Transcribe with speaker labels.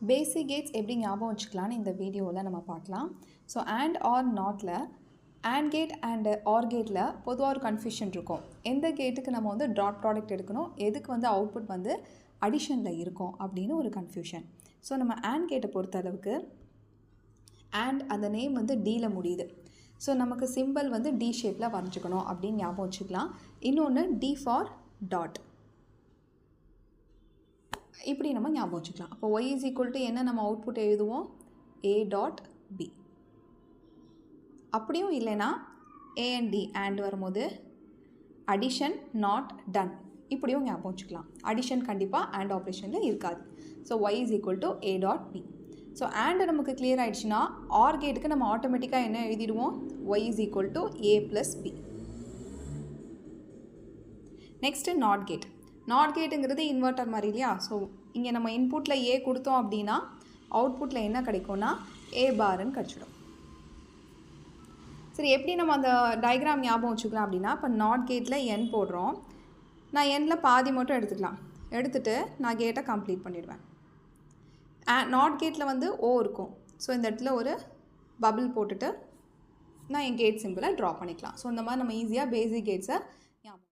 Speaker 1: பேசிக் Gates எப்படி ஞாபகம் வச்சுக்கலான்னு இந்த வீடியோவில் நம்ம பார்க்கலாம். ஸோ அண்ட் ஆர் நாட்டில் அண்ட் கேட் அண்டு ஆர் கேட்டில் பொதுவாக ஒரு கன்ஃபியூஷன் இருக்கும். எந்த கேட்டுக்கு நம்ம வந்து டாட் ப்ராடக்ட் எடுக்கணும், எதுக்கு வந்து அவுட்புட் வந்து அடிஷனில் இருக்கும் அப்படின்னு ஒரு கன்ஃபியூஷன். ஸோ நம்ம அண்ட் கேட்டை பொறுத்த அளவுக்கு அண்ட் அந்த நேம் வந்து டீயில் முடியுது. ஸோ நமக்கு சிம்பிள் வந்து டி ஷேப்பில் வரைஞ்சிக்கணும் அப்படின்னு ஞாபகம் வச்சுக்கலாம். இன்னொன்று டி ஃபார் டாட், இப்படி நம்ம ஞாபகம் வச்சுக்கலாம். அப்போ y இஸ் ஈக்குவல் டு என்ன நம்ம அவுட்புட் எழுதுவோம், a டாட் b. அப்படியும் இல்லைன்னா a and d and வரும்போது அடிஷன் நாட் டன், இப்படியும் ஞாபகம் வச்சுக்கலாம். அடிஷன் கண்டிப்பாக அண்ட் ஆப்ரேஷனில் இருக்காது. So y is equal to a dot b. So AND நமக்கு கிளியர் ஆகிடுச்சுன்னா ஆர் கேட்டுக்கு நம்ம ஆட்டோமேட்டிக்காக என்ன எழுதிடுவோம், y is equal to a plus b. Next NOT gate. NOT கேட்டுங்கிறது இன்வெர்ட்டர் மாதிரி இல்லையா. ஸோ இங்கே நம்ம இன்புட்டில் ஏ கொடுத்தோம் அப்படின்னா அவுட்புட்டில் என்ன கிடைக்கும்னா ஏ பார்ன்னு கிடச்சிடும். சரி, எப்படி நம்ம அந்த டயக்ராம் ஞாபகம் வச்சுக்கலாம் அப்படின்னா, இப்போ நாட் கேட்டில் என் போடுறோம். நான் எண்ணில் பாதி மட்டும் எடுத்துக்கலாம். எடுத்துகிட்டு நான் கேட்டை கம்ப்ளீட் பண்ணிடுவேன். நாட் கேட்டில் வந்து ஓ இருக்கும். ஸோ இந்த இடத்துல ஒரு பபிள் போட்டுட்டு நான் என் கேட் சிம்பிளை ட்ரா பண்ணிக்கலாம். ஸோ இந்த மாதிரி நம்ம ஈஸியாக பேசிக் கேட்ஸை ஞாபகம்